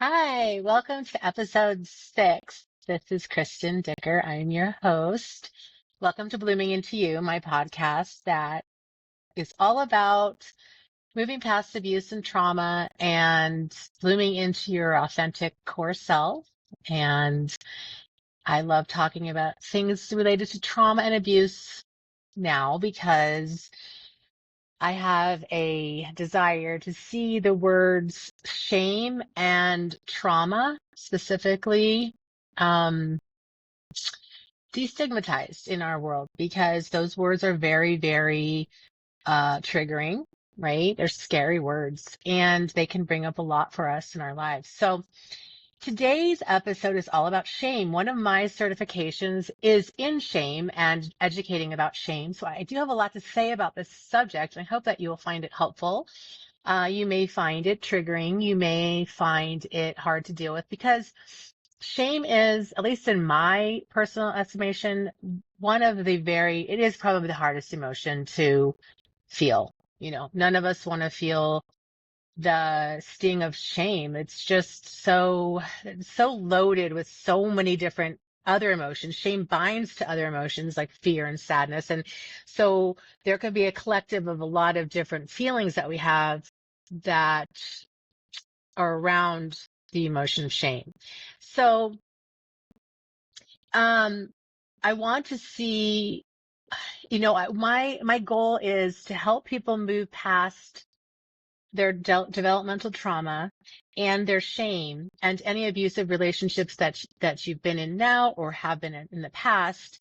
Hi, welcome to episode 6. This is Kristen Dicker. I'm your host. Welcome to Blooming Into You, my podcast that is all about moving past abuse and trauma and blooming into your authentic core self. And I love talking about things related to trauma and abuse now because I have a desire to see the words shame and trauma specifically um, destigmatized in our world because those words are very, very triggering, right? They're scary words and they can bring up a lot for us in our lives. So today's episode is all about shame. One of my certifications is in shame and educating about shame. So I do have a lot to say about this subject, and I hope that you will find it helpful. You may find it triggering. You may find it hard to deal with because shame is, at least in my personal estimation, it is probably the hardest emotion to feel. None of us want to feel the sting of shame. It's just so loaded with so many different other emotions. Shame binds to other emotions like fear and sadness. And so there could be a collective of a lot of different feelings that we have that are around the emotion of shame. So, um, I want to see, my goal is to help people move past their developmental trauma and their shame and any abusive relationships that you've been in now or have been in the past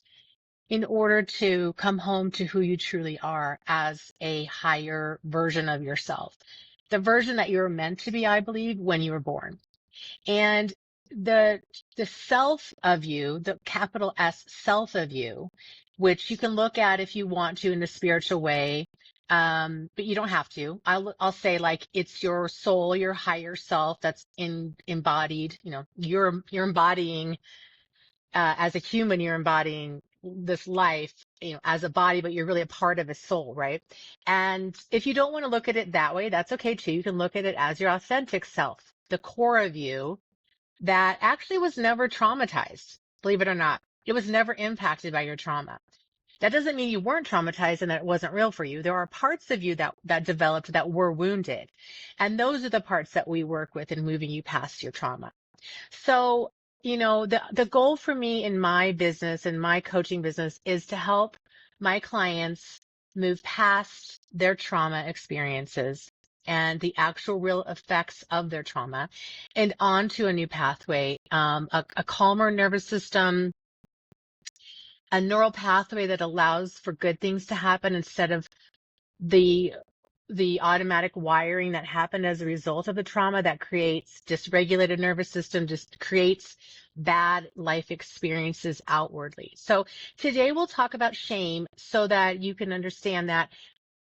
in order to come home to who you truly are as a higher version of yourself. The version that you're meant to be, I believe, when you were born. And the the self of you, the capital S self of you, which you can look at if you want to in a spiritual way, but you don't have to. I'll say like it's your soul, your higher self that's embodied. You're embodying as a human, you're embodying this life, as a body, but you're really a part of a soul, right? And if you don't want to look at it that way, that's okay too. You can look at it as your authentic self, the core of you that actually was never traumatized, believe it or not. It was never impacted by your trauma. That doesn't mean you weren't traumatized and that it wasn't real for you. There are parts of you that developed that were wounded. And those are the parts that we work with in moving you past your trauma. So, the goal for me in my business and my coaching business is to help my clients move past their trauma experiences and the actual real effects of their trauma and onto a new pathway, a calmer nervous system, a neural pathway that allows for good things to happen instead of the the automatic wiring that happened as a result of the trauma that creates dysregulated nervous system, just creates bad life experiences outwardly. So today we'll talk about shame so that you can understand that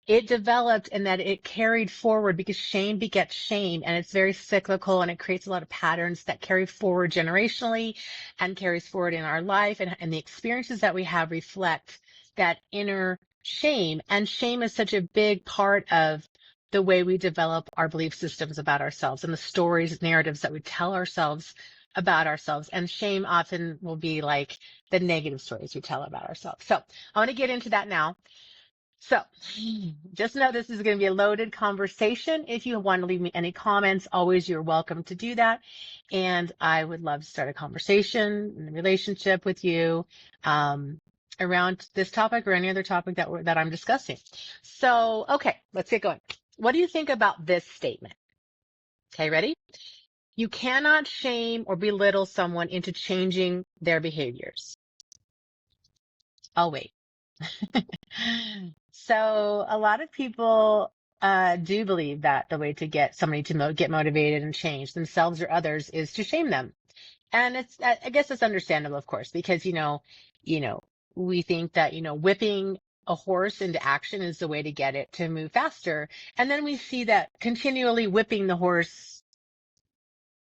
it developed and that it carried forward because shame begets shame, and it's very cyclical, and it creates a lot of patterns that carry forward generationally and carries forward in our life, and the experiences that we have reflect that inner shame. And shame is such a big part of the way we develop our belief systems about ourselves and the stories, narratives that we tell ourselves about ourselves. And shame often will be like the negative stories we tell about ourselves. So I want to get into that now. So just know this is going to be a loaded conversation. If you want to leave me any comments, always you're welcome to do that. And I would love to start a conversation and a relationship with you around this topic or any other topic that I'm discussing. So, okay, let's get going. What do you think about this statement? Okay, ready? You cannot shame or belittle someone into changing their behaviors. I'll wait. So a lot of people do believe that the way to get somebody to get motivated and change themselves or others is to shame them. And I guess it's understandable, of course, because, we think that, whipping a horse into action is the way to get it to move faster. And then we see that continually whipping the horse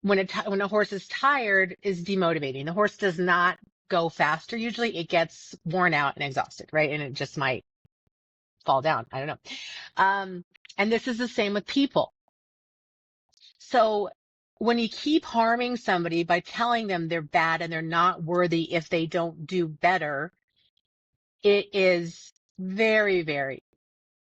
when a horse is tired is demotivating. The horse does not go faster. Usually it gets worn out and exhausted, right? And it just might fall down. I don't know. And this is the same with people. So when you keep harming somebody by telling them they're bad and they're not worthy if they don't do better, it is very, very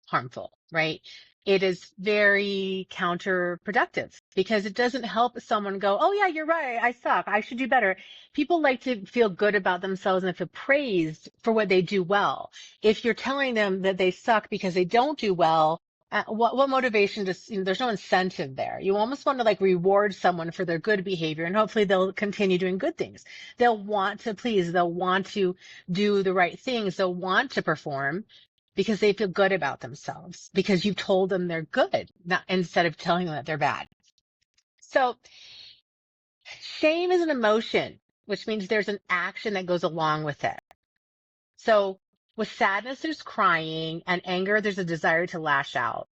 harmful, right? It is very counterproductive because it doesn't help someone go, oh yeah, you're right. I suck. I should do better. People like to feel good about themselves and feel praised for what they do well. If you're telling them that they suck because they don't do well, what motivation does, there's no incentive there. You almost want to like reward someone for their good behavior and hopefully they'll continue doing good things. They'll want to please. They'll want to do the right things. They'll want to perform because they feel good about themselves because you've told them they're good, not instead of telling them that they're bad. So shame is an emotion, which means there's an action that goes along with it. So with sadness, there's crying, and anger, there's a desire to lash out.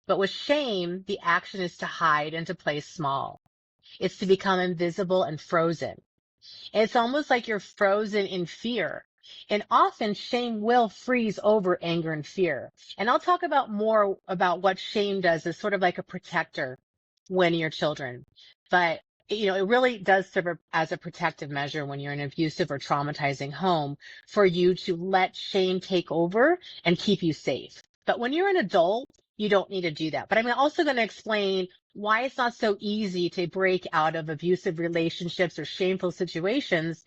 But with shame, the action is to hide and to play small. It's to become invisible and frozen. It's almost like you're frozen in fear. And often shame will freeze over anger and fear. And I'll talk about more about what shame does as sort of like a protector when you're children. But, it really does serve as a protective measure when you're in an abusive or traumatizing home for you to let shame take over and keep you safe. But when you're an adult, you don't need to do that. But I'm also going to explain why it's not so easy to break out of abusive relationships or shameful situations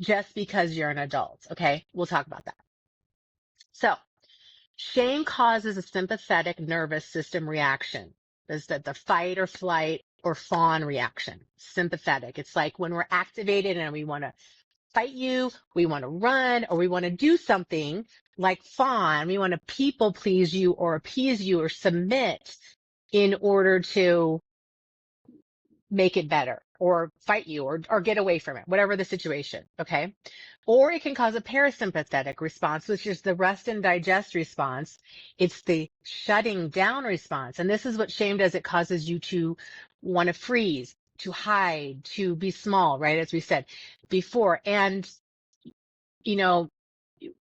just because you're an adult. Okay, we'll talk about that. So shame causes a sympathetic nervous system reaction. Is that the fight or flight or fawn reaction? Sympathetic. It's like when we're activated and we want to fight you, we want to run, or we want to do something like fawn. We want to people please you or appease you or submit in order to make it better or fight you or get away from it, whatever the situation. Okay. Or it can cause a parasympathetic response, which is the rest and digest response. It's the shutting down response. And this is what shame does. It causes you to want to freeze, to hide, to be small, right? As we said before. And, you know,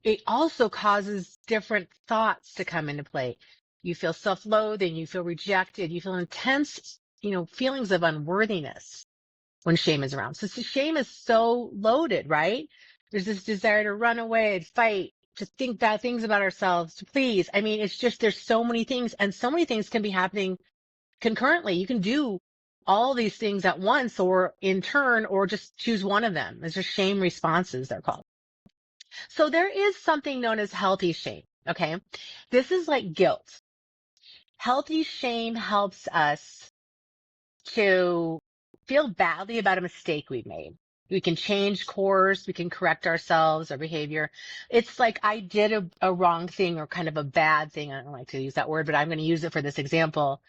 it also causes different thoughts to come into play. You feel self-loathing, you feel rejected, you feel intense, feelings of unworthiness when shame is around. So shame is so loaded, right? There's this desire to run away and fight, to think bad things about ourselves, to please. I mean, it's just, there's so many things and so many things can be happening concurrently. You can do all these things at once or in turn, or just choose one of them. It's just shame responses, they're called. So there is something known as healthy shame. Okay. This is like guilt. Healthy shame helps us to feel badly about a mistake we've made. We can change course. We can correct ourselves, our behavior. It's like I did a wrong thing or kind of a bad thing. I don't like to use that word, but I'm going to use it for this example.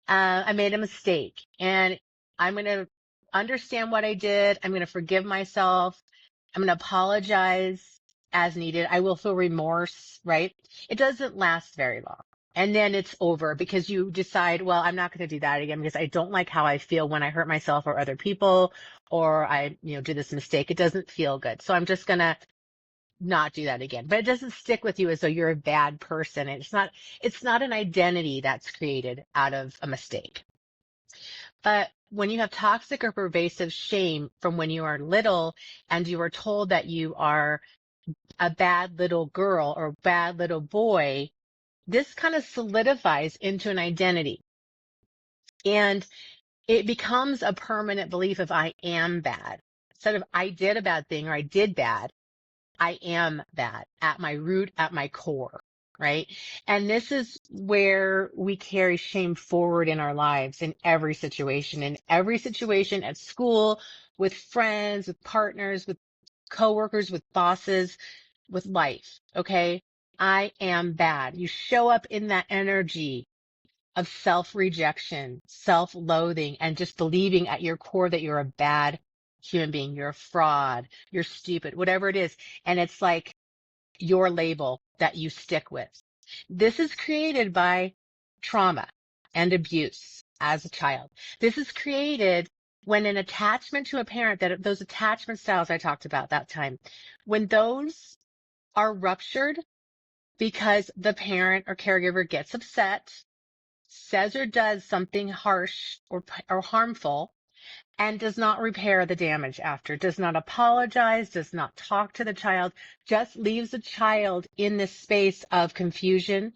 I made a mistake and I'm going to understand what I did. I'm going to forgive myself. I'm going to apologize as needed. I will feel remorse, right? It doesn't last very long. And then it's over because you decide, well, I'm not going to do that again because I don't like how I feel when I hurt myself or other people, or I, do this mistake. It doesn't feel good. So I'm just going to not do that again. But it doesn't stick with you as though you're a bad person. It's not an identity that's created out of a mistake. But when you have toxic or pervasive shame from when you are little and you are told that you are a bad little girl or bad little boy, this kind of solidifies into an identity. And it becomes a permanent belief of I am bad. Instead of I did a bad thing or I did bad, I am bad at my root, at my core, right? And this is where we carry shame forward in our lives in every situation, at school, with friends, with partners, with coworkers, with bosses, with life. Okay. I am bad. You show up in that energy of self-rejection, self-loathing, and just believing at your core that you're a bad human being. You're a fraud. You're stupid, whatever it is. And it's like your label that you stick with. This is created by trauma and abuse as a child. This is created when an attachment to a parent, that those attachment styles I talked about that time, when those are ruptured because the parent or caregiver gets upset, says or does something harsh or harmful, and does not repair the damage after, does not apologize, does not talk to the child, just leaves the child in this space of confusion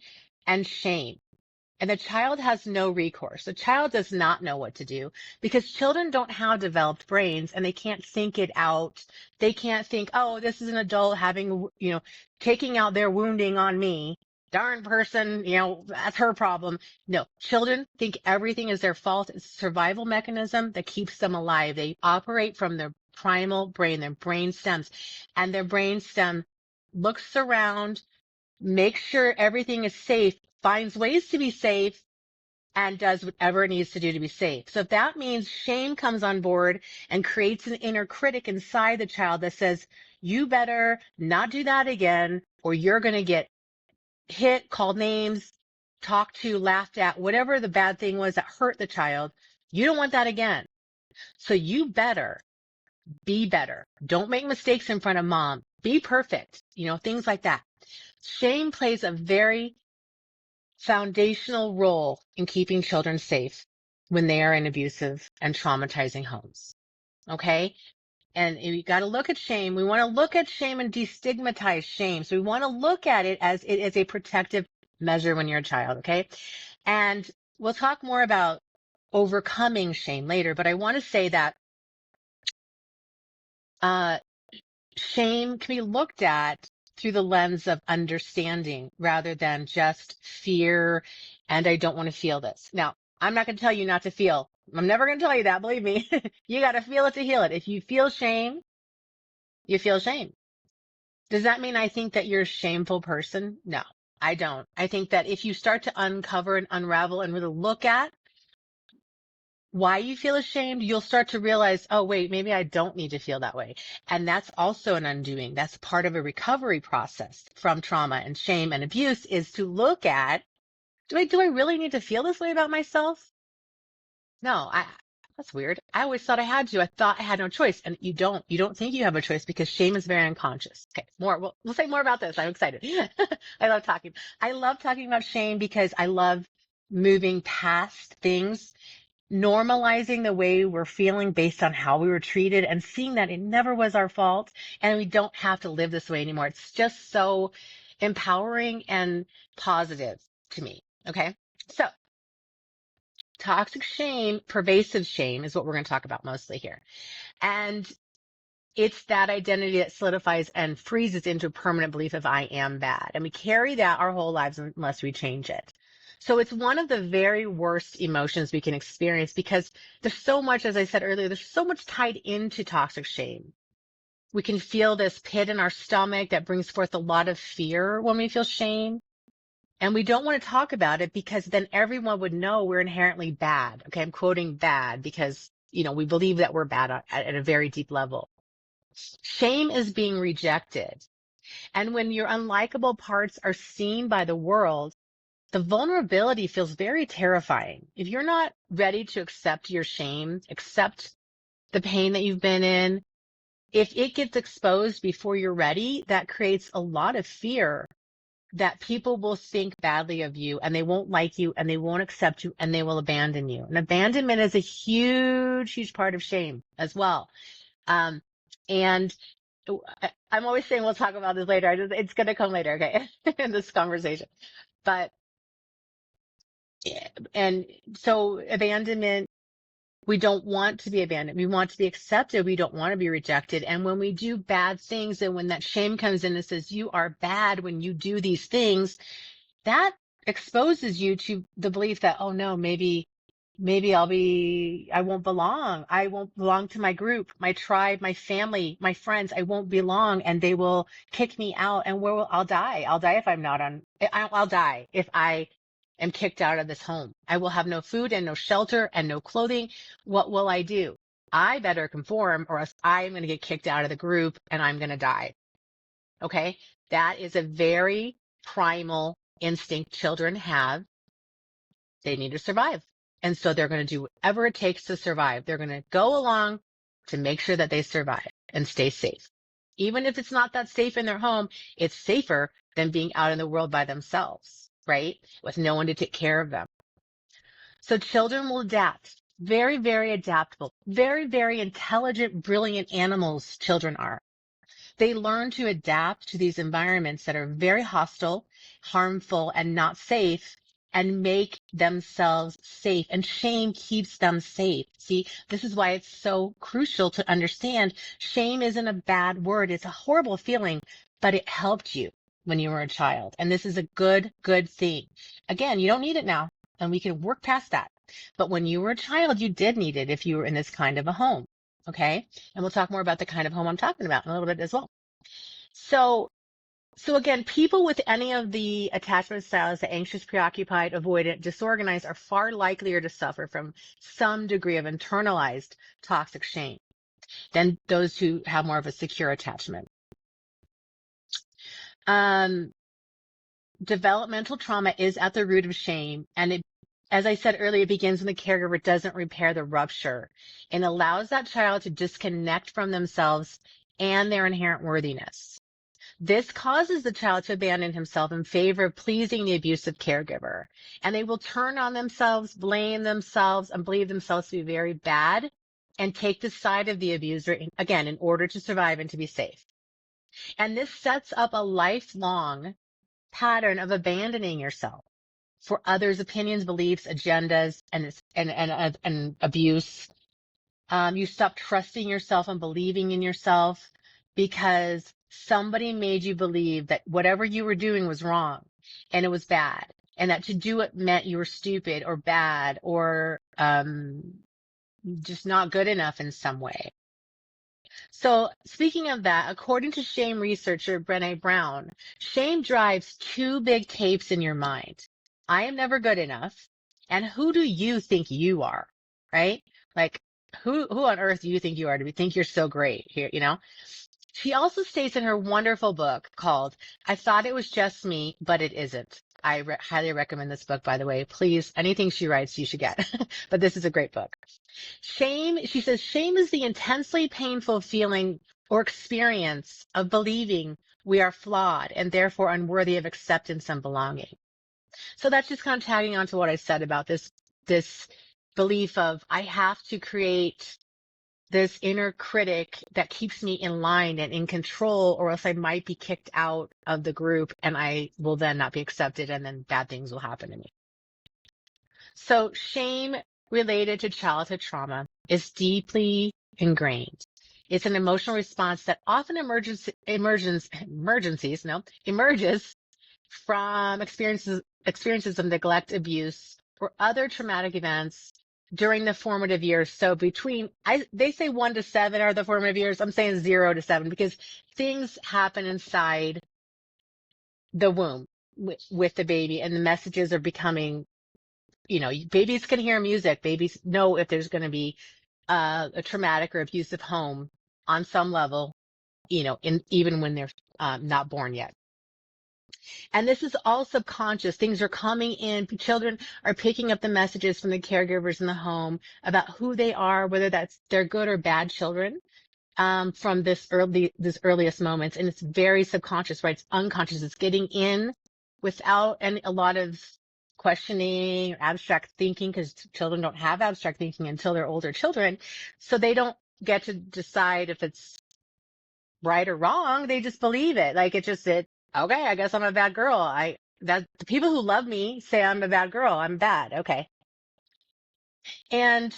and shame. And the child has no recourse. The child does not know what to do because children don't have developed brains and they can't think it out. They can't think, oh, this is an adult having, taking out their wounding on me. Darn person, that's her problem. No, children think everything is their fault. It's a survival mechanism that keeps them alive. They operate from their primal brain, their brain stems, and their brain stem looks around, makes sure everything is safe, finds ways to be safe, and does whatever it needs to do to be safe. So if that means shame comes on board and creates an inner critic inside the child that says, you better not do that again, or you're going to get hit, called names, talked to, laughed at, whatever the bad thing was that hurt the child, you don't want that again. So you better be better. Don't make mistakes in front of mom. Be perfect. Things like that. Shame plays a very foundational role in keeping children safe when they are in abusive and traumatizing homes. Okay? And we got to look at shame. We want to look at shame and destigmatize shame. So we want to look at it as a protective measure when you're a child. Okay? And we'll talk more about overcoming shame later, but I want to say that shame can be looked at through the lens of understanding rather than just fear and I don't want to feel this. Now, I'm not going to tell you not to feel. I'm never going to tell you that. Believe me. You got to feel it to heal it. If you feel shame, you feel shame. Does that mean I think that you're a shameful person? No, I don't. I think that if you start to uncover and unravel and really look at why you feel ashamed, you'll start to realize, oh, wait, maybe I don't need to feel that way. And that's also an undoing. That's part of a recovery process from trauma and shame and abuse is to look at, do I really need to feel this way about myself? No, that's weird. I always thought I had to. I thought I had no choice. And you don't think you have a choice because shame is very unconscious. Okay. We'll say more about this. I'm excited. I love talking. I love talking about shame because I love moving past things, normalizing the way we're feeling based on how we were treated and seeing that it never was our fault and we don't have to live this way anymore. It's just so empowering and positive to me. Okay. So toxic shame, pervasive shame is what we're going to talk about mostly here. And it's that identity that solidifies and freezes into a permanent belief of I am bad. And we carry that our whole lives unless we change it. So it's one of the very worst emotions we can experience because there's so much, as I said earlier, there's so much tied into toxic shame. We can feel this pit in our stomach that brings forth a lot of fear when we feel shame. And we don't want to talk about it because then everyone would know we're inherently bad. Okay, I'm quoting bad because, we believe that we're bad at a very deep level. Shame is being rejected. And when your unlikable parts are seen by the world, the vulnerability feels very terrifying. If you're not ready to accept your shame, accept the pain that you've been in, if it gets exposed before you're ready, that creates a lot of fear that people will think badly of you and they won't like you and they won't accept you and they will abandon you. And abandonment is a huge, huge part of shame as well. And I'm always saying we'll talk about this later. It's going to come later, okay, in this conversation. But, and so abandonment, we don't want to be abandoned. We want to be accepted. We don't want to be rejected. And when we do bad things and when that shame comes in and says, you are bad when you do these things, that exposes you to the belief that, oh no, maybe I won't belong. I won't belong to my group, my tribe, my family, my friends. I won't belong and they will kick me out and I'll die. I'll die if I'm not I'll die if I am kicked out of this home. I will have no food and no shelter and no clothing. What will I do? I better conform or else I'm going to get kicked out of the group and I'm going to die. Okay. That is a very primal instinct children have. They need to survive. And so they're going to do whatever it takes to survive. They're going to go along to make sure that they survive and stay safe. Even if it's not that safe in their home, it's safer than being out in the world by themselves, right? With no one to take care of them. So children will adapt. very, very adaptable, very, very intelligent, brilliant animals children are. They learn to adapt to these environments that are very hostile, harmful, and not safe, and make themselves safe. And shame keeps them safe. See, this is why it's so crucial to understand shame isn't a bad word. It's a horrible feeling, but it helped you when you were a child. And this is a good, good thing. Again, you don't need it now, and we can work past that. But when you were a child, you did need it if you were in this kind of a home. Okay. And we'll talk more about the kind of home I'm talking about in a little bit as well. So, so again, people with any of the attachment styles, the anxious, preoccupied, avoidant, disorganized, are far likelier to suffer from some degree of internalized toxic shame than those who have more of a secure attachment. Developmental trauma is at the root of shame, and it, as I said earlier, it begins when the caregiver doesn't repair the rupture and allows that child to disconnect from themselves and their inherent worthiness. This causes the child to abandon himself in favor of pleasing the abusive caregiver, and they will turn on themselves, blame themselves, and believe themselves to be very bad, and take the side of the abuser, again, in order to survive and to be safe. And this sets up a lifelong pattern of abandoning yourself for others' opinions, beliefs, agendas, and abuse. You stop trusting yourself and believing in yourself because somebody made you believe that whatever you were doing was wrong and it was bad, and that to do it meant you were stupid or bad or just not good enough in some way. So speaking of that, according to shame researcher Brené Brown, shame drives two big tapes in your mind. I am never good enough. And who do you think you are? Right? Like who on earth do you think you are to think you're so great here, you know? She also states in her wonderful book called I Thought It Was Just Me, But It Isn't. I highly recommend this book, by the way. Please, anything she writes, you should get. But this is a great book. Shame, she says, shame is the intensely painful feeling or experience of believing we are flawed and therefore unworthy of acceptance and belonging. So that's just kind of tagging on to what I said about this belief of I have to create this inner critic that keeps me in line and in control, or else I might be kicked out of the group and I will then not be accepted and then bad things will happen to me. So shame related to childhood trauma is deeply ingrained. It's an emotional response that often emerges from experiences of neglect, abuse, or other traumatic events during the formative years. So they say 1 to 7 are the formative years. I'm saying 0 to 7 because things happen inside the womb with the baby, and the messages are becoming, babies can hear music. Babies know if there's going to be a traumatic or abusive home on some level, even when they're not born yet. And this is all subconscious. Things are coming in. Children are picking up the messages from the caregivers in the home about who they are, whether they're good or bad children, from this earliest moments. And it's very subconscious, right? It's unconscious. It's getting in without a lot of questioning or abstract thinking, because children don't have abstract thinking until they're older children. So they don't get to decide if it's right or wrong. They just believe it. Like okay, I guess I'm a bad girl. The people who love me say I'm a bad girl. I'm bad. Okay. And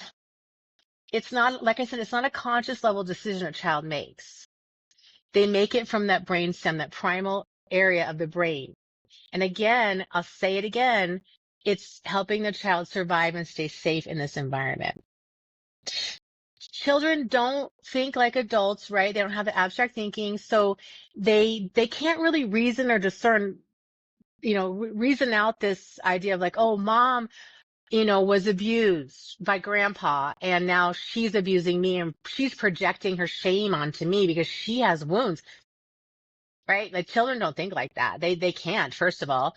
it's not, like I said, it's not a conscious level decision a child makes. They make it from that brain stem, that primal area of the brain. And again, I'll say it again, it's helping the child survive and stay safe in this environment. Children don't think like adults, right? They don't have the abstract thinking. So they can't really reason or discern, reason out this idea of like, oh, mom, was abused by grandpa and now she's abusing me and she's projecting her shame onto me because she has wounds, right? Like children don't think like that. They can't, first of all.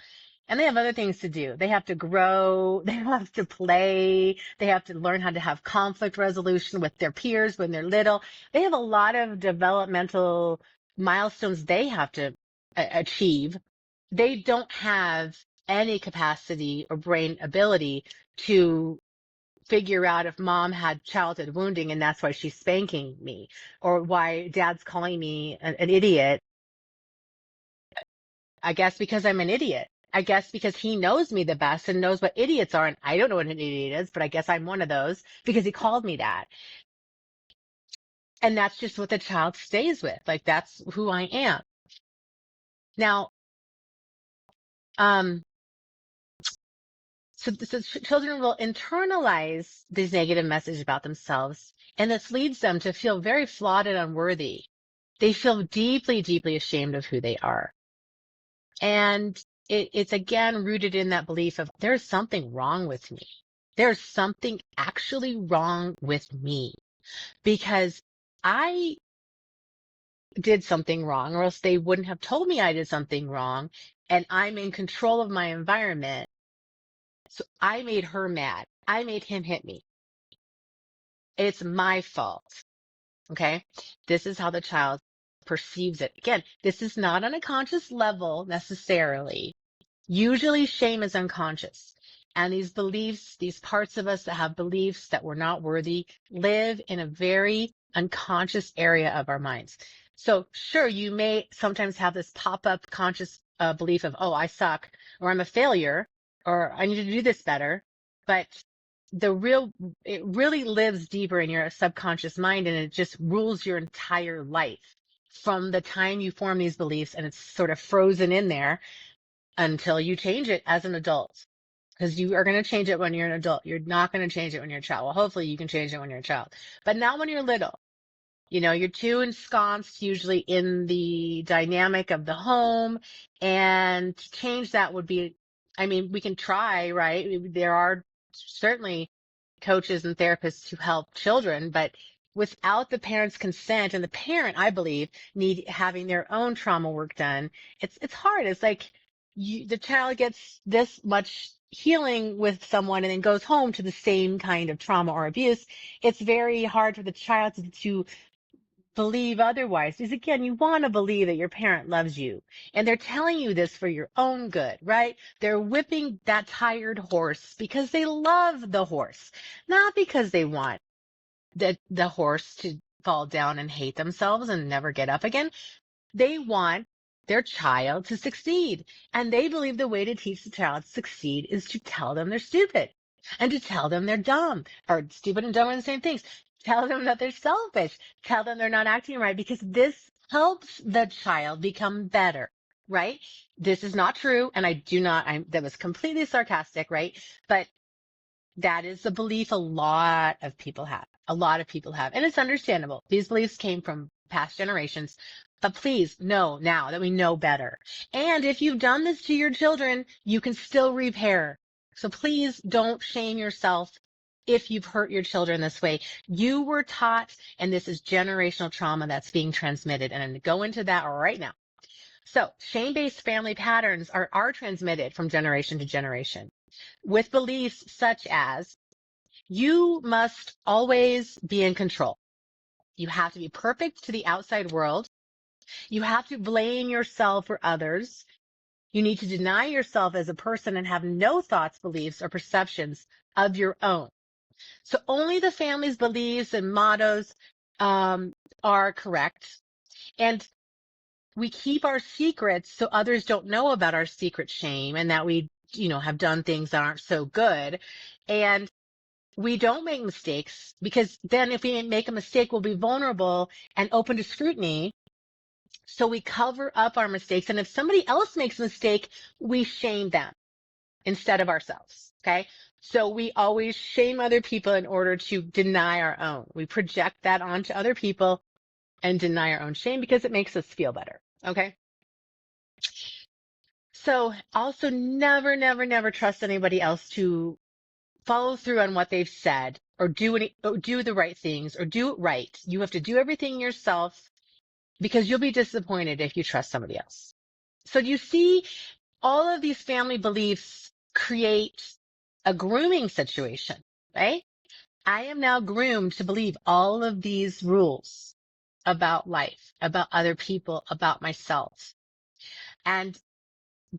And they have other things to do. They have to grow. They have to play. They have to learn how to have conflict resolution with their peers when they're little. They have a lot of developmental milestones they have to achieve. They don't have any capacity or brain ability to figure out if mom had childhood wounding and that's why she's spanking me, or why dad's calling me an idiot. I guess because I'm an idiot. I guess because he knows me the best and knows what idiots are. And I don't know what an idiot is, but I guess I'm one of those because he called me that. And that's just what the child stays with. Like, that's who I am. Now, um, so children will internalize these negative messages about themselves, and this leads them to feel very flawed and unworthy. They feel deeply, deeply ashamed of who they are. And it's again rooted in that belief of there's something wrong with me. There's something actually wrong with me because I did something wrong, or else they wouldn't have told me I did something wrong. And I'm in control of my environment. So I made her mad. I made him hit me. It's my fault. Okay. This is how the child perceives it. Again, this is not on a conscious level necessarily. Usually shame is unconscious. And these beliefs, these parts of us that have beliefs that we're not worthy, live in a very unconscious area of our minds. So sure, you may sometimes have this pop-up conscious belief of, oh, I suck, or I'm a failure, or I need to do this better. But it really lives deeper in your subconscious mind, and it just rules your entire life from the time you form these beliefs, and it's sort of frozen in there until you change it as an adult. Because you are going to change it when you're an adult. You're not going to change it when you're a child. Well, hopefully you can change it when you're a child, but not when you're little. You're too ensconced usually in the dynamic of the home, and to change that would be, I mean, we can try, right? There are certainly coaches and therapists who help children, but without the parent's consent, and the parent, I believe, need having their own trauma work done, it's hard. It's like the child gets this much healing with someone and then goes home to the same kind of trauma or abuse. It's very hard for the child to believe otherwise. Because again, you want to believe that your parent loves you, and they're telling you this for your own good, right? They're whipping that tired horse because they love the horse, not because they want the horse to fall down and hate themselves and never get up again. They want their child to succeed. And they believe the way to teach the child to succeed is to tell them they're stupid and to tell them they're dumb, or stupid and dumb are the same things. Tell them that they're selfish. Tell them they're not acting right, because this helps the child become better, right? This is not true. And that was completely sarcastic, right? But that is the belief a lot of people have. A lot of people have. And it's understandable. These beliefs came from past generations. But please know now that we know better. And if you've done this to your children, you can still repair. So please don't shame yourself if you've hurt your children this way. You were taught, and this is generational trauma that's being transmitted. And I'm going to go into that right now. So shame-based family patterns are transmitted from generation to generation with beliefs such as you must always be in control. You have to be perfect to the outside world. You have to blame yourself for others. You need to deny yourself as a person and have no thoughts, beliefs, or perceptions of your own. So only the family's beliefs and mottos are correct. And we keep our secrets so others don't know about our secret shame, and that we, have done things that aren't so good. And we don't make mistakes, because then if we make a mistake, we'll be vulnerable and open to scrutiny. So we cover up our mistakes. And if somebody else makes a mistake, we shame them instead of ourselves. Okay. So we always shame other people in order to deny our own. We project that onto other people and deny our own shame because it makes us feel better. Okay. So also never, never, never trust anybody else to follow through on what they've said, or do the right things, or do it right. You have to do everything yourself, because you'll be disappointed if you trust somebody else. So you see, all of these family beliefs create a grooming situation, right? I am now groomed to believe all of these rules about life, about other people, about myself. And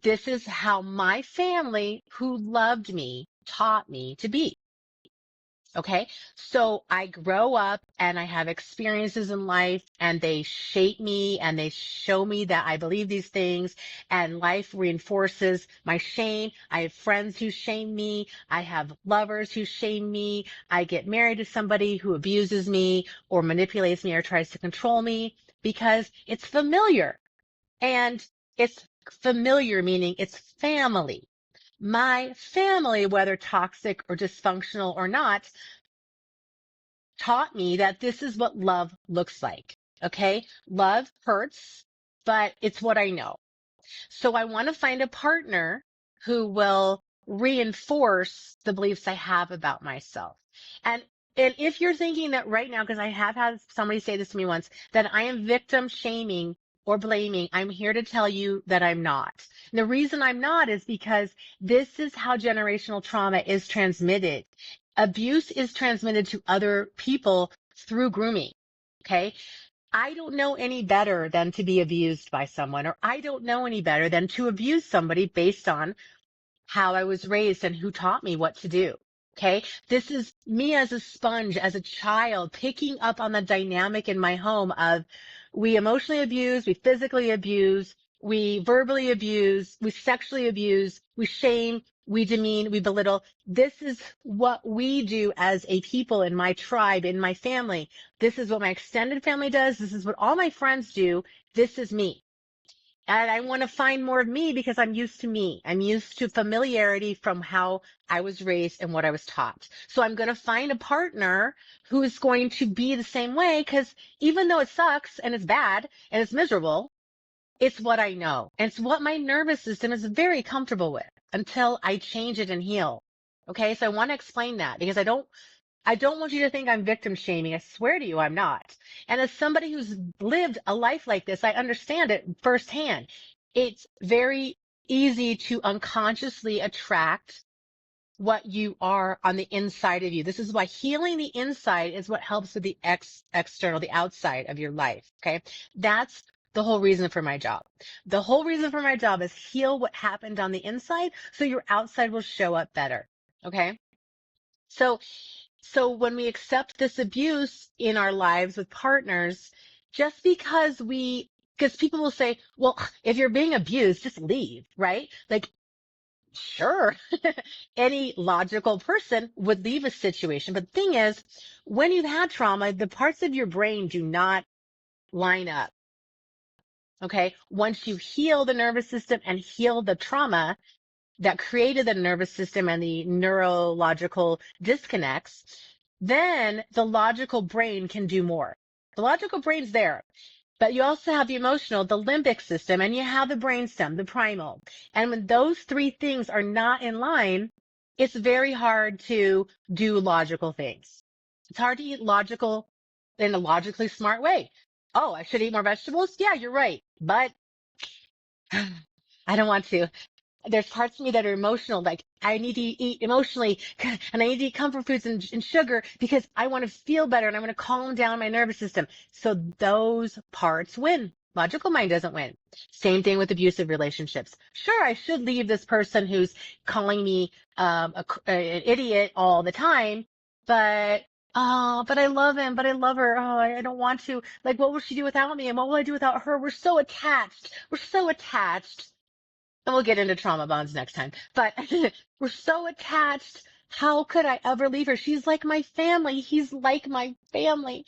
this is how my family, who loved me, taught me to be. Okay. So I grow up and I have experiences in life and they shape me and they show me that I believe these things, and life reinforces my shame. I have friends who shame me. I have lovers who shame me. I get married to somebody who abuses me or manipulates me or tries to control me because it's familiar, and it's familiar, meaning it's family. My family, whether toxic or dysfunctional or not, taught me that this is what love looks like. Okay. Love hurts, but it's what I know. So I want to find a partner who will reinforce the beliefs I have about myself. And and if you're thinking that right now, because I have had somebody say this to me once, that I am victim shaming or blaming, I'm here to tell you that I'm not. And the reason I'm not is because this is how generational trauma is transmitted. Abuse is transmitted to other people through grooming. Okay. I don't know any better than to be abused by someone, or I don't know any better than to abuse somebody based on how I was raised and who taught me what to do. Okay. This is me as a sponge, as a child, picking up on the dynamic in my home of we emotionally abuse, we physically abuse, we verbally abuse, we sexually abuse, we shame, we demean, we belittle. This is what we do as a people in my tribe, in my family. This is what my extended family does. This is what all my friends do. This is me. And I want to find more of me because I'm used to me. I'm used to familiarity from how I was raised and what I was taught. So I'm going to find a partner who is going to be the same way, because even though it sucks and it's bad and it's miserable, it's what I know. And it's what my nervous system is very comfortable with until I change it and heal. Okay. So I want to explain that because I don't want you to think I'm victim shaming. I swear to you, I'm not. And as somebody who's lived a life like this, I understand it firsthand. It's very easy to unconsciously attract what you are on the inside of you. This is why healing the inside is what helps with the external, the outside of your life. Okay. That's the whole reason for my job. The whole reason for my job is heal what happened on the inside so your outside will show up better. Okay. So so when we accept this abuse in our lives with partners, just because people will say, well, if you're being abused, just leave, right? Like, sure, any logical person would leave a situation. But the thing is, when you've had trauma, the parts of your brain do not line up. Okay. Once you heal the nervous system and heal the trauma that created the nervous system and the neurological disconnects, then the logical brain can do more. The logical brain's there, but you also have the emotional, the limbic system, and you have the brainstem, the primal. And when those three things are not in line, it's very hard to do logical things. It's hard to eat logical in a logically smart way. Oh, I should eat more vegetables? Yeah, you're right. But I don't want to. There's parts of me that are emotional, like I need to eat emotionally and I need to eat comfort foods and sugar because I want to feel better and I want to calm down my nervous system. So those parts win. Logical mind doesn't win. Same thing with abusive relationships. Sure, I should leave this person who's calling me an idiot all the time, but oh, but I love him, but I love her. Oh, I don't want to. Like, what will she do without me? And what will I do without her? We're so attached. We're so attached, and we'll get into trauma bonds next time. But we're so attached. How could I ever leave her? She's like my family. He's like my family.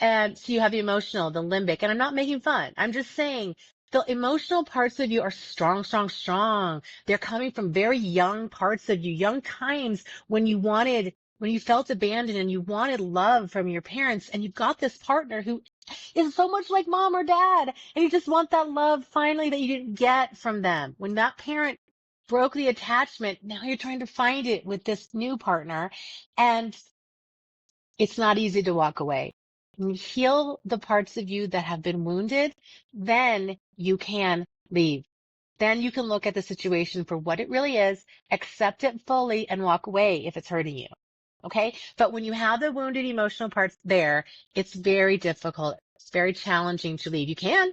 And so you have the emotional, the limbic, and I'm not making fun. I'm just saying the emotional parts of you are strong, strong, strong. They're coming from very young parts of you, young times when you felt abandoned and you wanted love from your parents, and you got this partner who is so much like mom or dad, and you just want that love finally that you didn't get from them. When that parent broke the attachment, now you're trying to find it with this new partner, and it's not easy to walk away. When you heal the parts of you that have been wounded, then you can leave. Then you can look at the situation for what it really is, accept it fully, and walk away if it's hurting you. Okay. But when you have the wounded emotional parts there, it's very difficult. It's very challenging to leave. You can,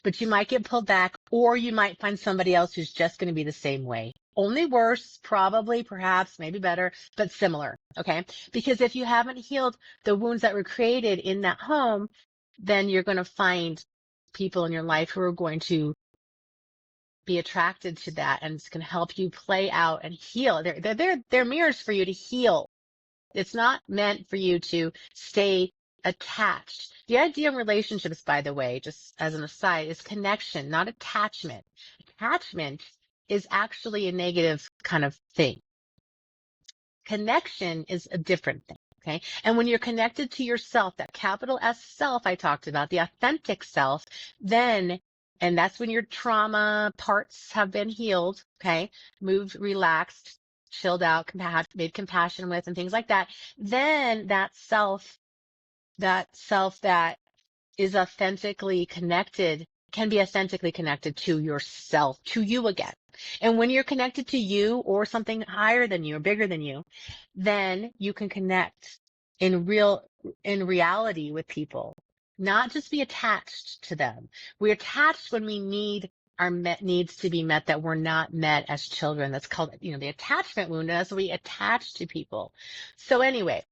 but you might get pulled back, or you might find somebody else who's just going to be the same way. only worse, probably, perhaps, maybe better, but similar. Okay. Because if you haven't healed the wounds that were created in that home, then you're going to find people in your life who are going to be attracted to that, and it's going to help you play out and heal. They're mirrors for you to heal. It's not meant for you to stay attached. The idea in relationships, by the way, just as an aside, is connection, not attachment. Attachment is actually a negative kind of thing. Connection is a different thing. Okay. And when you're connected to yourself, that capital S self I talked about, the authentic self, then, and that's when your trauma parts have been healed. Okay. Moved, relaxed, chilled out, made compassion with and things like that. Then that self that is authentically connected, can be authentically connected to yourself, to you again. And when you're connected to you or something higher than you or bigger than you, then you can connect in reality with people, not just be attached to them. We're attached when we need our needs to be met that were not met as children. That's called, the attachment wound. And that's what we attach to people. So anyway,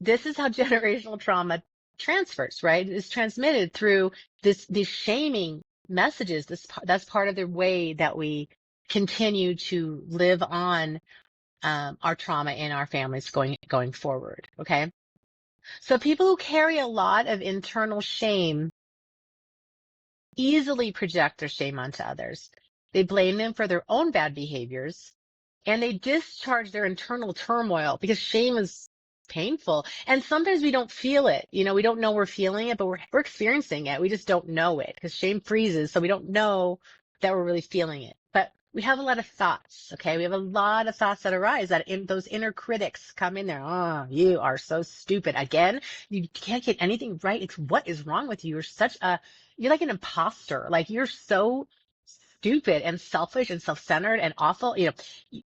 this is how generational trauma transfers, right? It's transmitted through these shaming messages. That's part of the way that we continue to live on our trauma in our families going forward. Okay. So people who carry a lot of internal shame easily project their shame onto others. They blame them for their own bad behaviors, and they discharge their internal turmoil because shame is painful. And sometimes we don't feel it. We don't know we're feeling it, but we're experiencing it. We just don't know it because shame freezes. So we don't know that we're really feeling it. But we have a lot of thoughts. Okay. We have a lot of thoughts that arise, that those inner critics come in there. Oh, you are so stupid. Again, you can't get anything right. It's what is wrong with you? You're like an imposter. Like, you're so stupid and selfish and self-centered and awful.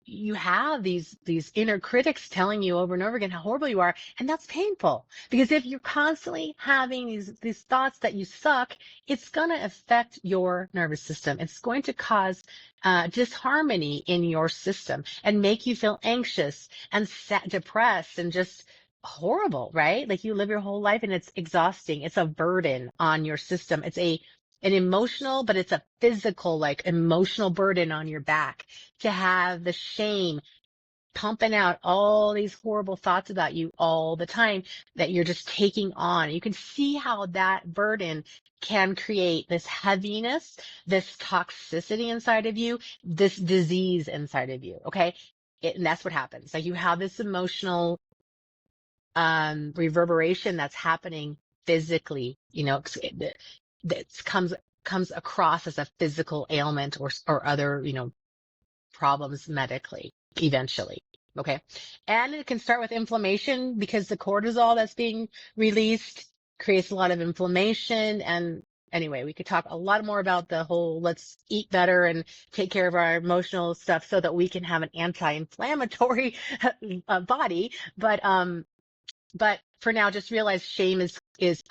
You have these inner critics telling you over and over again how horrible you are, and that's painful, because if you're constantly having these thoughts that you suck, it's going to affect your nervous system. It's going to cause disharmony in your system and make you feel anxious and depressed and just horrible, right? Like, you live your whole life and it's exhausting. It's a burden on your system. It's an emotional, but it's a physical, like, emotional burden on your back to have the shame pumping out all these horrible thoughts about you all the time that you're just taking on. You can see how that burden can create this heaviness, this toxicity inside of you, this disease inside of you. Okay. And that's what happens. Like, you have this emotional reverberation that's happening physically, that comes across as a physical ailment or other, problems medically eventually. Okay. And it can start with inflammation, because the cortisol that's being released creates a lot of inflammation. And anyway, we could talk a lot more about the whole let's eat better and take care of our emotional stuff so that we can have an anti-inflammatory body. But for now, just realize shame is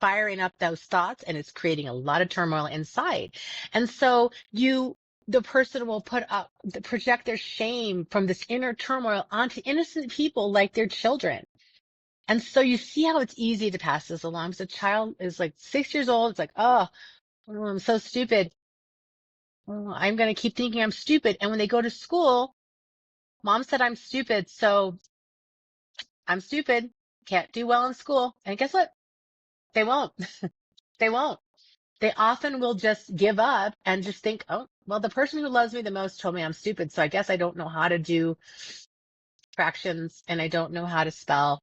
firing up those thoughts, and it's creating a lot of turmoil inside. And so the person will project their shame from this inner turmoil onto innocent people like their children. And so you see how it's easy to pass this along. So a child is like 6 years old. It's like, oh, I'm so stupid. Oh, I'm going to keep thinking I'm stupid. And when they go to school, mom said I'm stupid. So I'm stupid. Can't do well in school. And guess what? They won't. They won't. They often will just give up and just think, oh, well, the person who loves me the most told me I'm stupid. So I guess I don't know how to do fractions, and I don't know how to spell,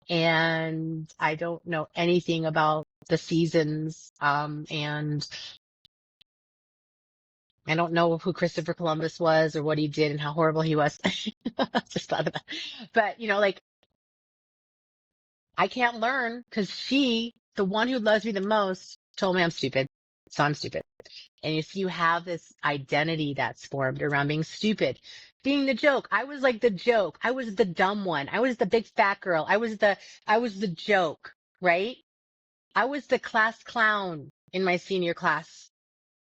and I don't know anything about the seasons. And I don't know who Christopher Columbus was or what he did and how horrible he was. Just thought of that. But, like, I can't learn because the one who loves me the most, told me I'm stupid. So I'm stupid. And you have this identity that's formed around being stupid, being the joke. I was like the joke. I was the dumb one. I was the big fat girl. I was the joke, right? I was the class clown in my senior class.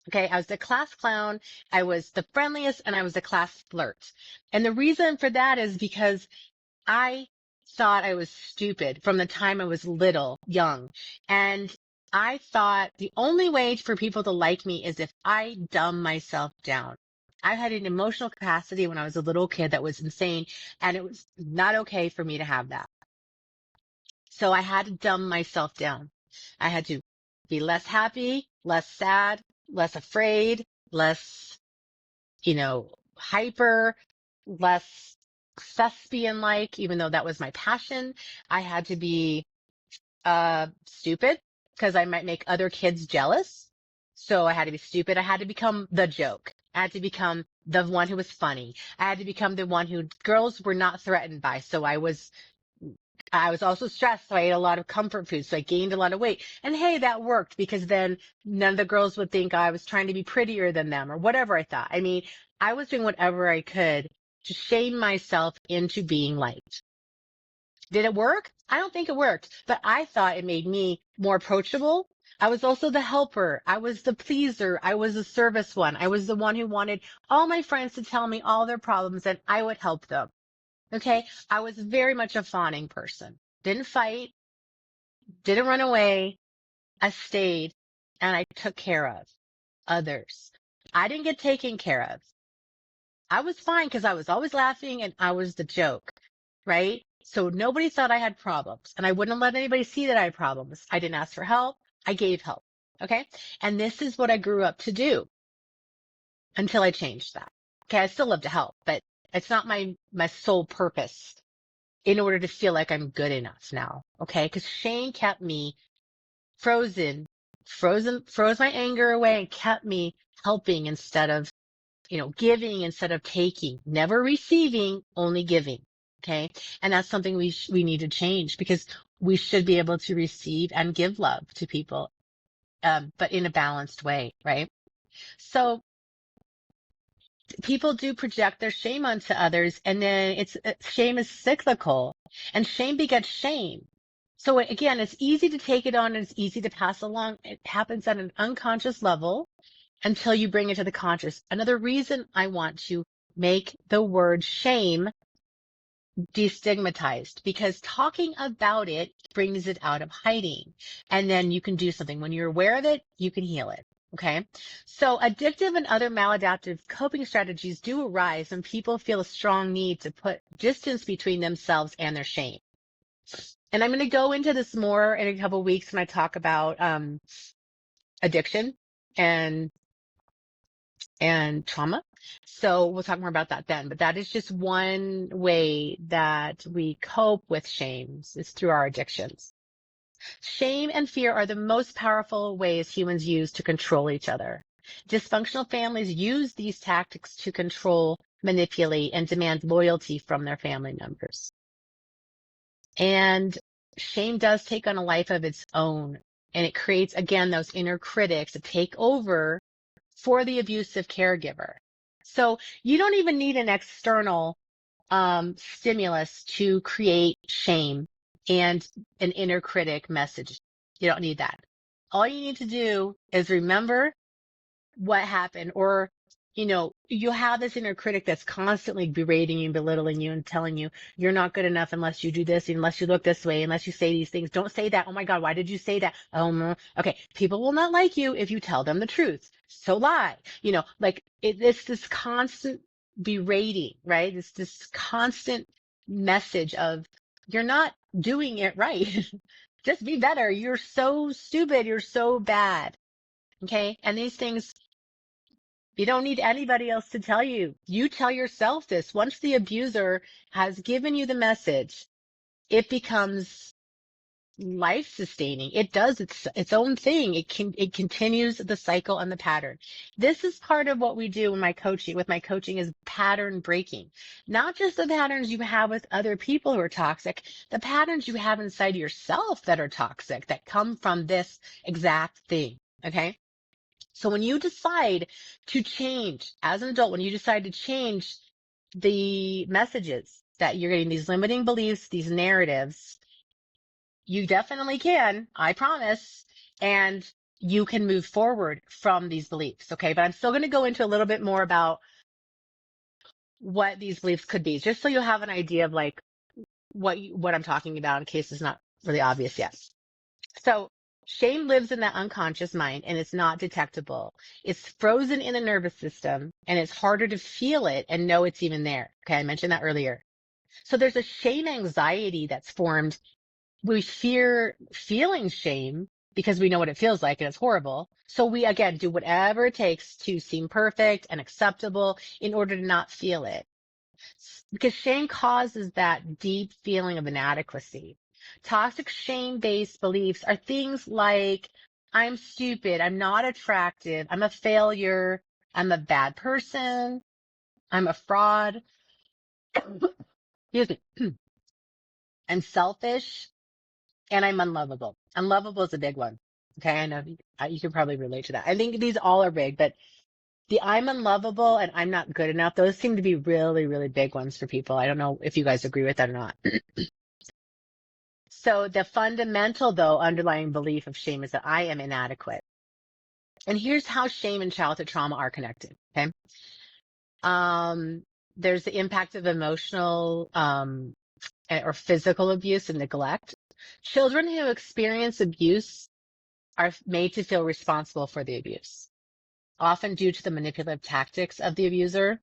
Okay. I was the class clown. I was the friendliest and I was the class flirt. And the reason for that is because I thought I was stupid from the time I was little, young. And I thought the only way for people to like me is if I dumb myself down. I had an emotional capacity when I was a little kid that was insane, and it was not okay for me to have that. So I had to dumb myself down. I had to be less happy, less sad, less afraid, less, hyper, less thespian like, even though that was my passion. I had to be stupid because I might make other kids jealous. So I had to be stupid. I had to become the joke. I had to become the one who was funny. I had to become the one who girls were not threatened by. So I was also stressed. So I ate a lot of comfort food. So I gained a lot of weight. And hey, that worked because then none of the girls would think I was trying to be prettier than them or whatever I thought. I mean, I was doing whatever I could to shame myself into being liked. Did it work? I don't think it worked, but I thought it made me more approachable. I was also the helper. I was the pleaser. I was the service one. I was the one who wanted all my friends to tell me all their problems and I would help them. Okay. I was very much a fawning person. Didn't fight, didn't run away. I stayed and I took care of others. I didn't get taken care of. I was fine because I was always laughing and I was the joke, right? So nobody thought I had problems and I wouldn't let anybody see that I had problems. I didn't ask for help. I gave help. Okay. And this is what I grew up to do until I changed that. Okay. I still love to help, but it's not my sole purpose in order to feel like I'm good enough now. Okay. Because shame kept me froze my anger away and kept me helping instead of giving instead of taking, never receiving, only giving. Okay. And that's something we need to change because we should be able to receive and give love to people, but in a balanced way. Right. So people do project their shame onto others and then shame is cyclical and shame begets shame. So again, it's easy to take it on and it's easy to pass along. It happens at an unconscious level until you bring it to the conscious. Another reason I want to make the word shame destigmatized because talking about it brings it out of hiding and then you can do something. When you're aware of it, you can heal it. Okay. So addictive and other maladaptive coping strategies do arise when people feel a strong need to put distance between themselves and their shame. And I'm going to go into this more in a couple of weeks when I talk about addiction and trauma. So we'll talk more about that then. But that is just one way that we cope with shame is through our addictions. Shame and fear are the most powerful ways humans use to control each other. Dysfunctional families use these tactics to control, manipulate, and demand loyalty from their family members. And shame does take on a life of its own. And it creates, again, those inner critics that take over for the abusive caregiver. So you don't even need an external stimulus to create shame and an inner critic message. You don't need that. All you need to do is remember what happened or you have this inner critic that's constantly berating you, belittling you and telling you you're not good enough unless you do this, unless you look this way, unless you say these things. Don't say that. Oh my God, why did you say that? Oh no. Okay. People will not like you if you tell them the truth. So lie, it's this constant berating, right? It's this constant message of you're not doing it right. Just be better. You're so stupid. You're so bad. Okay. And these things, you don't need anybody else to tell you. You tell yourself this. Once the abuser has given you the message, it becomes life sustaining. It does its own thing. It continues the cycle and the pattern. This is part of what we do in my coaching is pattern breaking. Not just the patterns you have with other people who are toxic, the patterns you have inside yourself that are toxic that come from this exact thing. Okay. So when you decide to change as an adult, when you decide to change the messages that you're getting, these limiting beliefs, these narratives, you definitely can. I promise. And you can move forward from these beliefs. Okay. But I'm still going to go into a little bit more about what these beliefs could be, just so you'll have an idea of like what I'm talking about in case it's not really obvious yet. So shame lives in that unconscious mind and it's not detectable. It's frozen in the nervous system and it's harder to feel it and know it's even there. Okay. I mentioned that earlier. So there's a shame anxiety that's formed. We fear feeling shame because we know what it feels like and it's horrible. So we again do whatever it takes to seem perfect and acceptable in order to not feel it. Because shame causes that deep feeling of inadequacy. Toxic shame-based beliefs are things like, I'm stupid, I'm not attractive, I'm a failure, I'm a bad person, I'm a fraud, excuse me, I'm selfish, and I'm unlovable. Unlovable is a big one. Okay, I know you can probably relate to that. I think these all are big, but the I'm unlovable and I'm not good enough, those seem to be really, really big ones for people. I don't know if you guys agree with that or not. So the fundamental, though, underlying belief of shame is that I am inadequate. And here's how shame and childhood trauma are connected. Okay. There's the impact of emotional, or physical abuse and neglect. Children who experience abuse are made to feel responsible for the abuse, often due to the manipulative tactics of the abuser,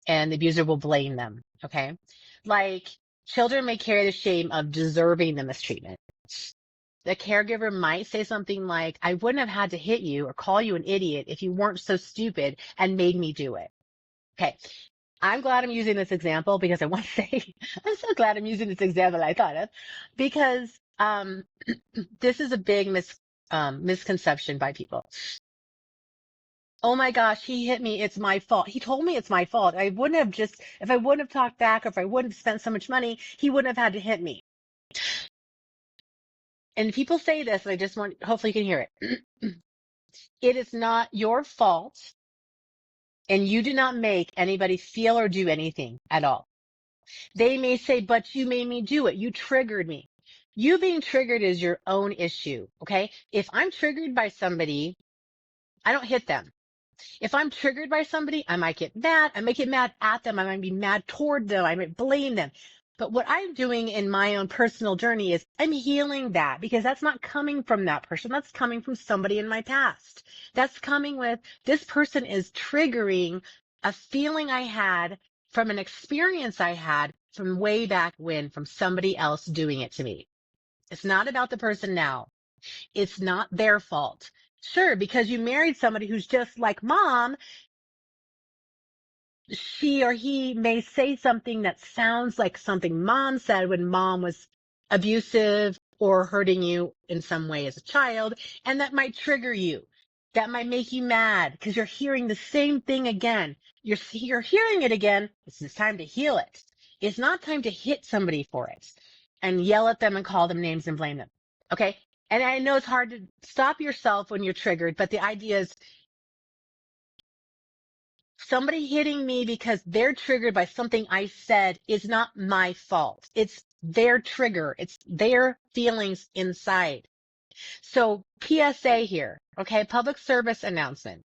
and the abuser will blame them. Okay. Like children may carry the shame of deserving the mistreatment. The caregiver might say something like, I wouldn't have had to hit you or call you an idiot if you weren't so stupid and made me do it. Okay. I'm glad I'm using this example because I want to say, I'm so glad I'm using this example I thought of because, this is a big misconception by people. Oh my gosh, he hit me. It's my fault. He told me it's my fault. If I wouldn't have talked back or if I wouldn't have spent so much money, he wouldn't have had to hit me. And people say this, and I just want, hopefully you can hear it. It is not your fault, and you did not make anybody feel or do anything at all. They may say, but you made me do it. You triggered me. You being triggered is your own issue. Okay. If I'm triggered by somebody, I don't hit them. If I'm triggered by somebody, I might get mad. I might get mad at them. I might be mad toward them. I might blame them. But what I'm doing in my own personal journey is I'm healing that because that's not coming from that person. That's coming from somebody in my past. That's coming with this person is triggering a feeling I had from an experience I had from way back when, from somebody else doing it to me. It's not about the person now. It's not their fault. Sure, because you married somebody who's just like mom, she or he may say something that sounds like something mom said when mom was abusive or hurting you in some way as a child, and that might trigger you. That might make you mad because you're hearing the same thing again. You're hearing it again. It's time to heal it. It's not time to hit somebody for it and yell at them and call them names and blame them. Okay. And I know it's hard to stop yourself when you're triggered, but the idea is somebody hitting me because they're triggered by something I said is not my fault. It's their trigger. It's their feelings inside. So PSA here. Okay. Public service announcement.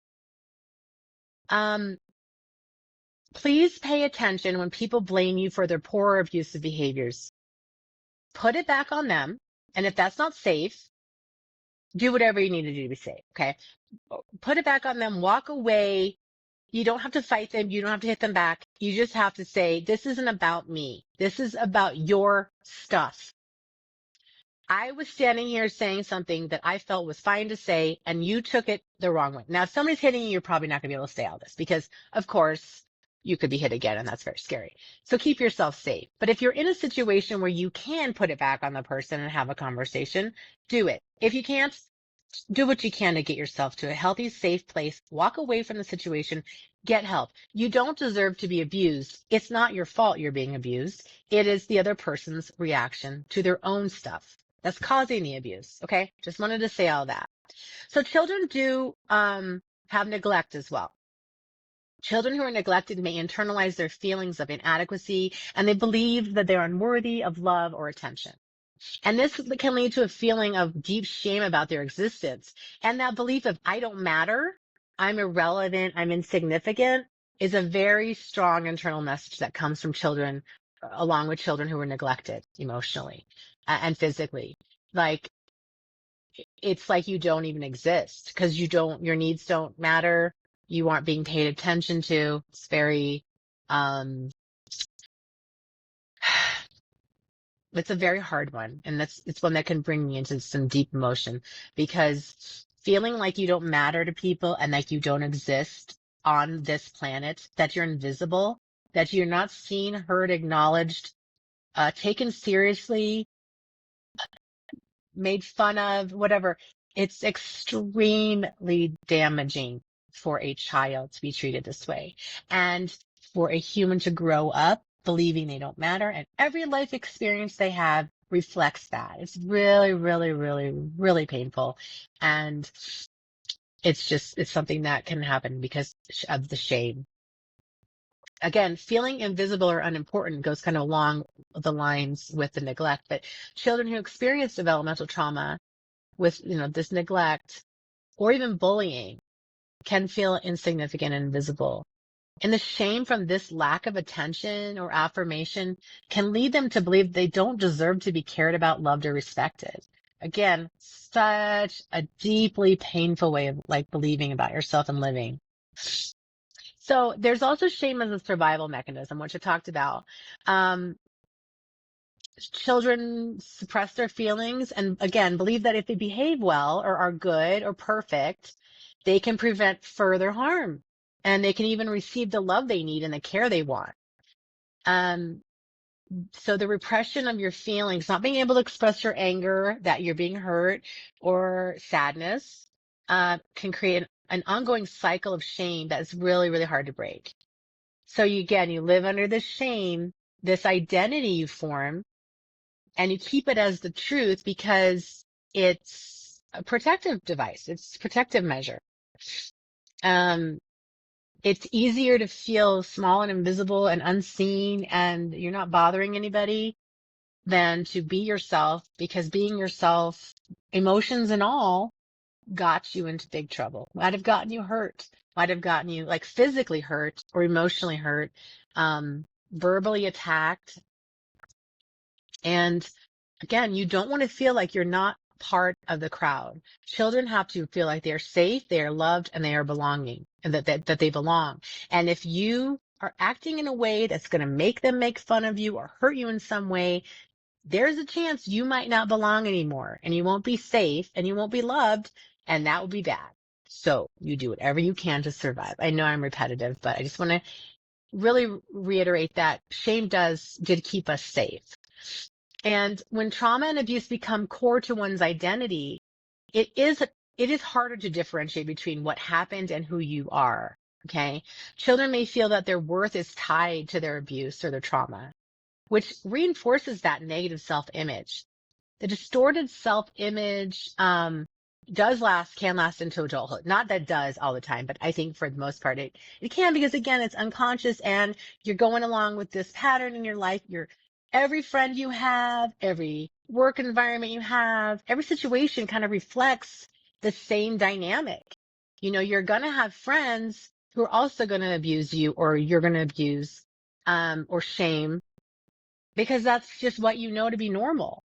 Please pay attention when people blame you for their poor or abusive behaviors. Put it back on them. And if that's not safe, do whatever you need to do to be safe. Okay. Put it back on them. Walk away. You don't have to fight them. You don't have to hit them back. You just have to say, this isn't about me. This is about your stuff. I was standing here saying something that I felt was fine to say, and you took it the wrong way. Now, if somebody's hitting you, you're probably not going to be able to say all this because, of course, you could be hit again, and that's very scary. So keep yourself safe. But if you're in a situation where you can put it back on the person and have a conversation, do it. If you can't, do what you can to get yourself to a healthy, safe place. Walk away from the situation. Get help. You don't deserve to be abused. It's not your fault you're being abused. It is the other person's reaction to their own stuff that's causing the abuse. Okay. Just wanted to say all that. So children do, have neglect as well. Children who are neglected may internalize their feelings of inadequacy and they believe that they're unworthy of love or attention. And this can lead to a feeling of deep shame about their existence. And that belief of I don't matter, I'm irrelevant, I'm insignificant is a very strong internal message that comes from children, along with children who were neglected emotionally and physically. Like, it's like you don't even exist because your needs don't matter. You aren't being paid attention to. It's very, um, it's a very hard one. And it's one that can bring me into some deep emotion because feeling like you don't matter to people and like you don't exist on this planet, that you're invisible, that you're not seen, heard, acknowledged, taken seriously, made fun of, whatever. It's extremely damaging for a child to be treated this way. And for a human to grow up believing they don't matter. And every life experience they have reflects that. It's really, really, really, really painful. And it's something that can happen because of the shame. Again, feeling invisible or unimportant goes kind of along the lines with the neglect, but children who experience developmental trauma with, this neglect or even bullying can feel insignificant and invisible. And the shame from this lack of attention or affirmation can lead them to believe they don't deserve to be cared about, loved, or respected. Again, such a deeply painful way of like believing about yourself and living. So there's also shame as a survival mechanism, which I talked about. Um, Children suppress their feelings and again believe that if they behave well or are good or perfect, they can prevent further harm and they can even receive the love they need and the care they want. Um, so the repression of your feelings, not being able to express your anger that you're being hurt or sadness, can create an ongoing cycle of shame that's really, really hard to break. So you live under this shame, this identity you form, and you keep it as the truth because it's a protective device. It's a protective measure. Um, it's easier to feel small and invisible and unseen and you're not bothering anybody than to be yourself because being yourself, emotions and all, got you into big trouble. Might have gotten you hurt, might have gotten you like physically hurt or emotionally hurt, verbally attacked. And again, you don't want to feel like you're not part of the crowd. Children have to feel like they're safe, they are loved, and they are belonging, and that they belong. And if you are acting in a way that's going to make them make fun of you or hurt you in some way, there's a chance you might not belong anymore, and you won't be safe, and you won't be loved, and that will be bad. So you do whatever you can to survive. I know I'm repetitive, but I just want to really reiterate that shame did keep us safe. And when trauma and abuse become core to one's identity, it is harder to differentiate between what happened and who you are. Okay. Children may feel that their worth is tied to their abuse or their trauma, which reinforces that negative self-image. The distorted self-image can last into adulthood. Not that it does all the time, but I think for the most part it can because again it's unconscious and you're going along with this pattern in your life. Every friend you have, every work environment you have, every situation kind of reflects the same dynamic. You're gonna have friends who are also gonna abuse you or you're gonna abuse or shame because that's just what you know to be normal.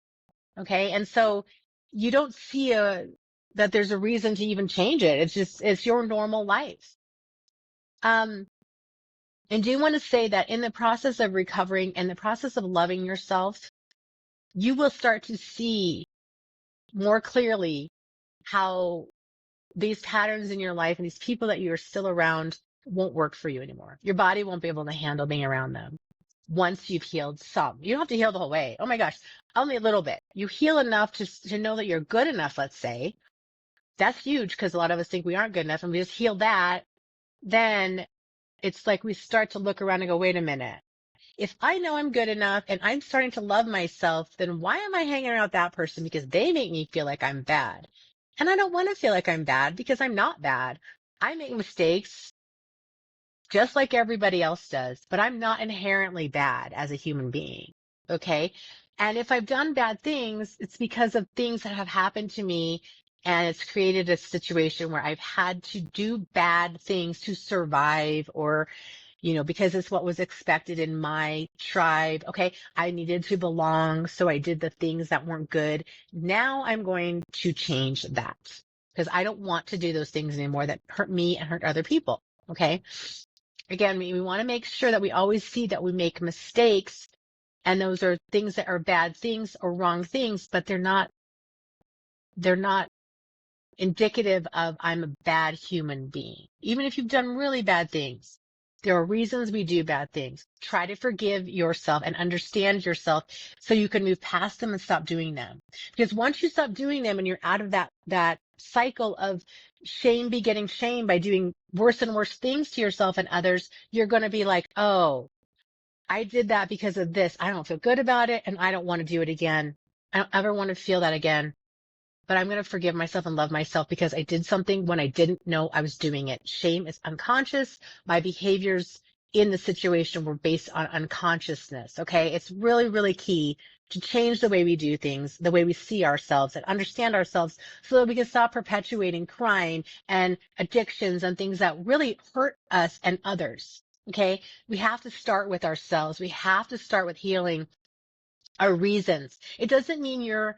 Okay. And so you don't see that there's a reason to even change it. It's your normal life. And do you want to say that in the process of recovering, in the process of loving yourself, you will start to see more clearly how these patterns in your life and these people that you are still around won't work for you anymore. Your body won't be able to handle being around them once you've healed some. You don't have to heal the whole way. Oh my gosh, only a little bit. You heal enough to know that you're good enough, let's say. That's huge because a lot of us think we aren't good enough and we just heal that. Then it's like we start to look around and go, wait a minute. If I know I'm good enough and I'm starting to love myself, then why am I hanging around with that person? Because they make me feel like I'm bad. And I don't want to feel like I'm bad because I'm not bad. I make mistakes just like everybody else does, but I'm not inherently bad as a human being. Okay. And if I've done bad things, it's because of things that have happened to me, and it's created a situation where I've had to do bad things to survive, or, because it's what was expected in my tribe. Okay. I needed to belong. So I did the things that weren't good. Now I'm going to change that because I don't want to do those things anymore that hurt me and hurt other people. Okay. Again, we want to make sure that we always see that we make mistakes, and those are things that are bad things or wrong things, but they're not indicative of I'm a bad human being. Even if you've done really bad things, there are reasons we do bad things. Try to forgive yourself and understand yourself so you can move past them and stop doing them. Because once you stop doing them and you're out of that cycle of shame begetting shame by doing worse and worse things to yourself and others, you're going to be like, oh, I did that because of this. I don't feel good about it, and I don't want to do it again. I don't ever want to feel that again. But I'm going to forgive myself and love myself because I did something when I didn't know I was doing it. Shame is unconscious. My behaviors in the situation were based on unconsciousness. Okay. It's really, really key to change the way we do things, the way we see ourselves and understand ourselves so that we can stop perpetuating crime and addictions and things that really hurt us and others. Okay. We have to start with ourselves. We have to start with healing our reasons. It doesn't mean you're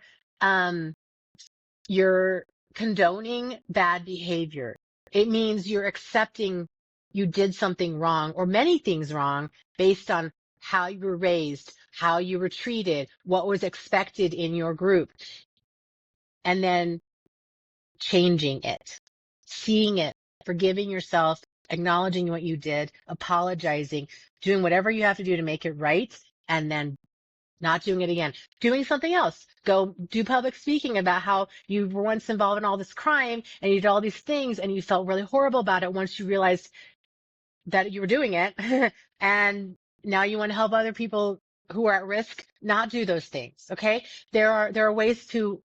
condoning bad behavior. It means you're accepting you did something wrong or many things wrong based on how you were raised, how you were treated, what was expected in your group, and then changing it, seeing it, forgiving yourself, acknowledging what you did, apologizing, doing whatever you have to do to make it right, and then not doing it again, doing something else. Go do public speaking about how you were once involved in all this crime and you did all these things and you felt really horrible about it once you realized that you were doing it. And now you want to help other people who are at risk not do those things. Okay. There are ways to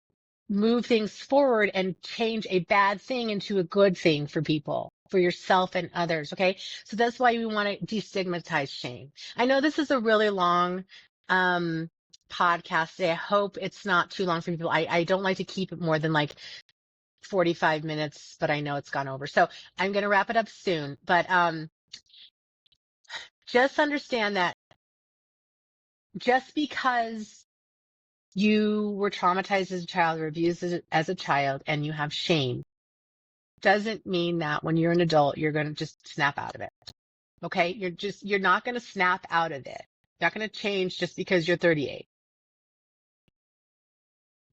move things forward and change a bad thing into a good thing for people, for yourself and others. Okay. So that's why we want to destigmatize shame. I know this is a really long, podcast today. I hope it's not too long for people. I don't like to keep it more than like 45 minutes, but I know it's gone over. So I'm going to wrap it up soon, but, just understand that just because you were traumatized as a child or abused as a child and you have shame doesn't mean that when you're an adult, you're going to just snap out of it. Okay. You're not going to snap out of it. You're not going to change just because you're 38.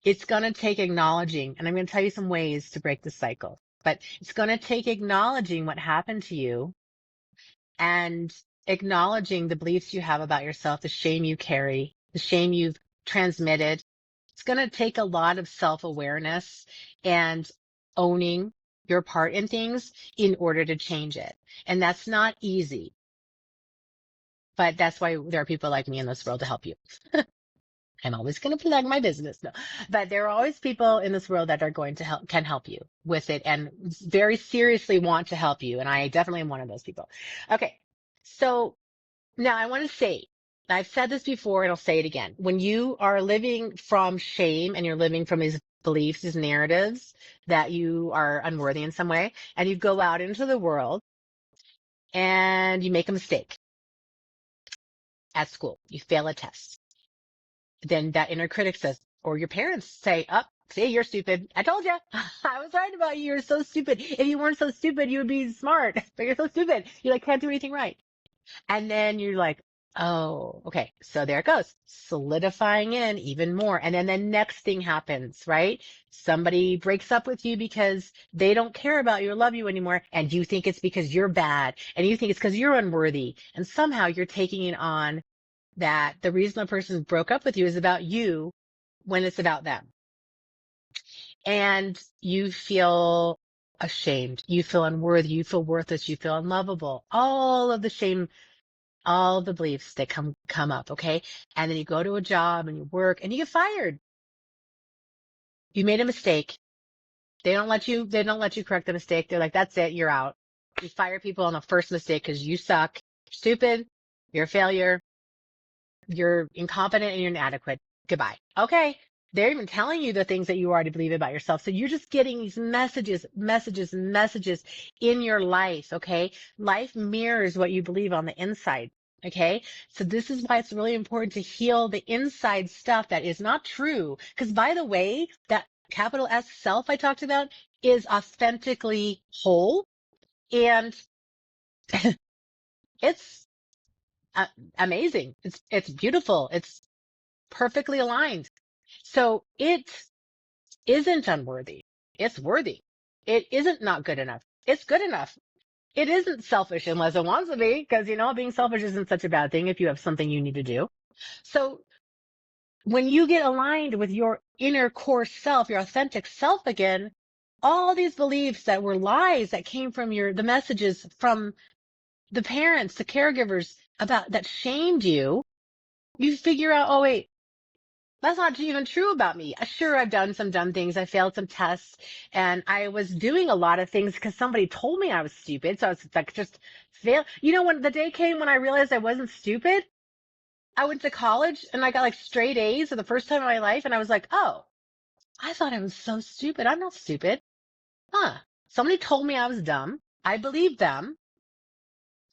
It's going to take acknowledging, and I'm going to tell you some ways to break the cycle, but it's going to take acknowledging what happened to you and acknowledging the beliefs you have about yourself, the shame you carry, the shame you've transmitted. It's going to take a lot of self-awareness and owning your part in things in order to change it. And that's not easy, but that's why there are people like me in this world to help you. I'm always going to plug my business. No, but there are always people in this world that are going to can help you with it and very seriously want to help you. And I definitely am one of those people. Okay. So now I want to say, I've said this before and I'll say it again. When you are living from shame and you're living from these beliefs, these narratives that you are unworthy in some way, and you go out into the world and you make a mistake at school, you fail a test, then that inner critic says, or your parents say, up, see, you're stupid. I told you. I was right about you. You're so stupid. If you weren't so stupid, you would be smart, but you're so stupid. You can't do anything right. And then you're like, oh, okay. So there it goes, solidifying in even more. And then the next thing happens, right? Somebody breaks up with you because they don't care about you or love you anymore. And you think it's because you're bad, and you think it's because you're unworthy. And somehow you're taking it on that the reason a person broke up with you is about you when it's about them. And you feel ashamed. You feel unworthy. You feel worthless. You feel unlovable. All of the shame, all the beliefs that come up. Okay. And then you go to a job and you work and you get fired. You made a mistake. They don't let you correct the mistake. They're like, that's it. You're out. You fire people on the first mistake because you suck. You're stupid. You're a failure. You're incompetent and you're inadequate. Goodbye. Okay. They're even telling you the things that you already believe about yourself. So you're just getting these messages, messages, messages in your life. Okay. Life mirrors what you believe on the inside. Okay. So this is why it's really important to heal the inside stuff that is not true. Because by the way, that capital S self I talked about is authentically whole, and it's uh, amazing. It's beautiful. It's perfectly aligned. So it isn't unworthy. It's worthy. It isn't not good enough. It's good enough. It isn't selfish unless it wants to be, because being selfish isn't such a bad thing if you have something you need to do. So when you get aligned with your inner core self, your authentic self again, all these beliefs that were lies that came from the messages from the parents, the caregivers about that shamed you, you figure out, oh wait, that's not even true about me. Sure, I've done some dumb things. I failed some tests, and I was doing a lot of things because somebody told me I was stupid. So I was like, just fail. When the day came when I realized I wasn't stupid, I went to college and I got like straight A's for the first time in my life. And I was like, oh, I thought I was so stupid. I'm not stupid. Huh. Somebody told me I was dumb. I believed them.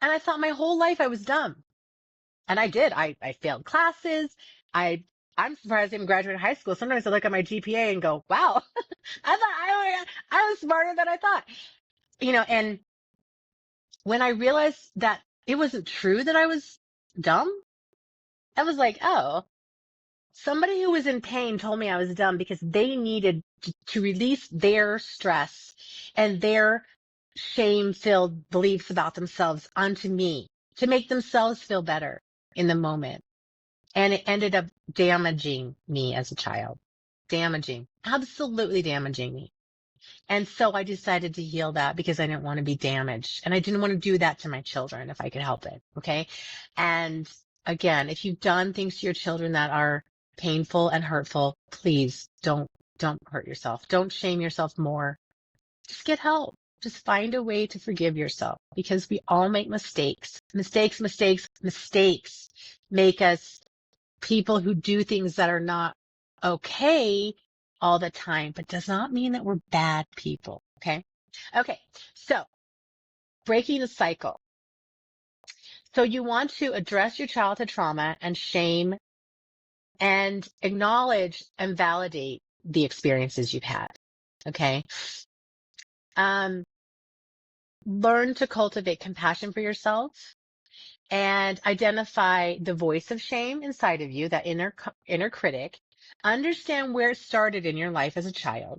And I thought my whole life I was dumb. And I did. I failed classes. I'm surprised I even graduated high school. Sometimes I look at my GPA and go, wow, I thought I was smarter than I thought. And when I realized that it wasn't true that I was dumb, I was like, oh, somebody who was in pain told me I was dumb because they needed to release their stress and their shame-filled beliefs about themselves onto me to make themselves feel better in the moment. And it ended up damaging me as a child. Absolutely damaging me. And so I decided to heal that because I didn't want to be damaged. And I didn't want to do that to my children if I could help it. Okay. And again, if you've done things to your children that are painful and hurtful, please don't hurt yourself. Don't shame yourself more. Just get help. Just find a way to forgive yourself because we all make mistakes. Mistakes make us people who do things that are not okay all the time, but does not mean that we're bad people. Okay. Okay. So breaking the cycle. So you want to address your childhood trauma and shame and acknowledge and validate the experiences you've had. Okay. Um, learn to cultivate compassion for yourself and identify the voice of shame inside of you, that inner critic. Understand where it started in your life as a child.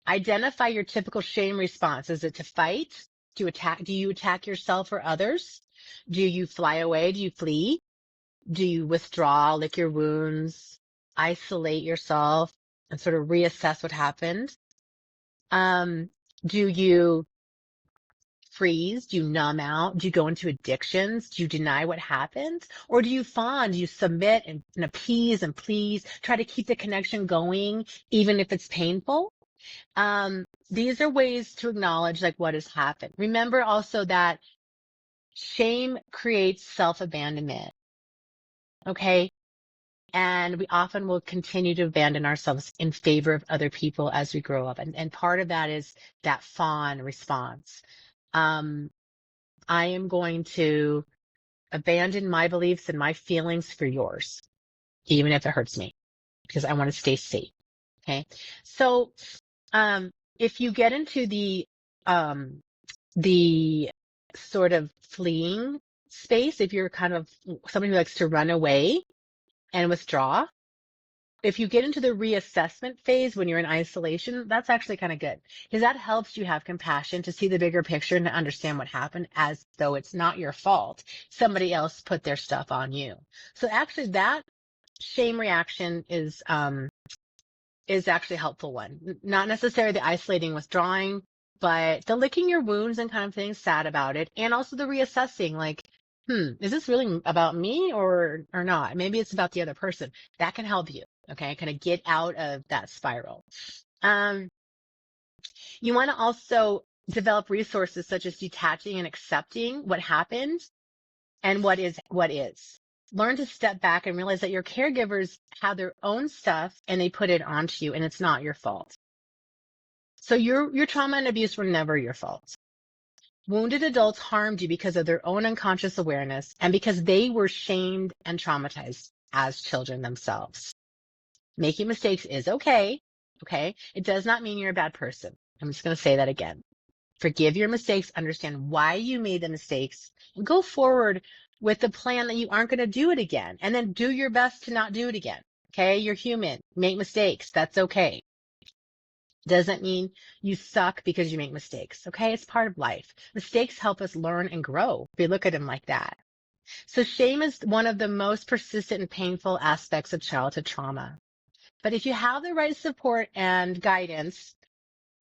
Identify your typical shame response. Is it to fight? Do you attack yourself or others? Do you fly away? Do you flee? Do you withdraw, lick your wounds, isolate yourself, and sort of reassess what happened? Do you freeze? Do you numb out? Do you go into addictions? Do you deny what happened? Or do you fawn? Do you submit and appease and please, try to keep the connection going, even if it's painful? These are ways to acknowledge like what has happened. Remember also that shame creates self-abandonment. Okay. And we often will continue to abandon ourselves in favor of other people as we grow up. And part of that is that fawn response. I am going to abandon my beliefs and my feelings for yours, even if it hurts me, because I want to stay safe. Okay. So, if you get into the sort of fleeing space, if you're kind of somebody who likes to run away and withdraw, if you get into the reassessment phase when you're in isolation, that's actually kind of good because that helps you have compassion to see the bigger picture and to understand what happened as though it's not your fault. Somebody else put their stuff on you. So actually that shame reaction is actually a helpful one. Not necessarily the isolating withdrawing, but the licking your wounds and kind of feeling sad about it. And also the reassessing, like, is this really about me or not? Maybe it's about the other person. That can help you. Okay. Kind of get out of that spiral. You want to also develop resources such as detaching and accepting what happened and what is. learn to step back and realize that your caregivers have their own stuff and they put it onto you and it's not your fault. So your trauma and abuse were never your fault. Wounded adults harmed you because of their own unconscious awareness and because they were shamed and traumatized as children themselves. Making mistakes is okay. Okay. It does not mean you're a bad person. I'm just going to say that again. Forgive your mistakes, understand why you made the mistakes, and go forward with the plan that you aren't going to do it again. And then do your best to not do it again. Okay. You're human. Make mistakes. That's okay. Doesn't mean you suck because you make mistakes. Okay. It's part of life. Mistakes help us learn and grow. If we look at them like that. So shame is one of the most persistent and painful aspects of childhood trauma. But if you have the right support and guidance,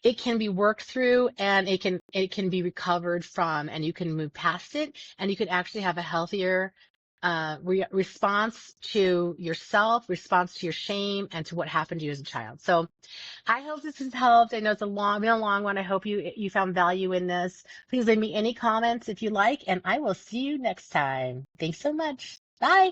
it can be worked through and it can be recovered from, and you can move past it, and you can actually have a healthier response to yourself, response to your shame, and to what happened to you as a child. So I hope this has helped. I know it's been a long one. I hope you found value in this. Please leave me any comments if you like, and I will see you next time. Thanks so much. Bye.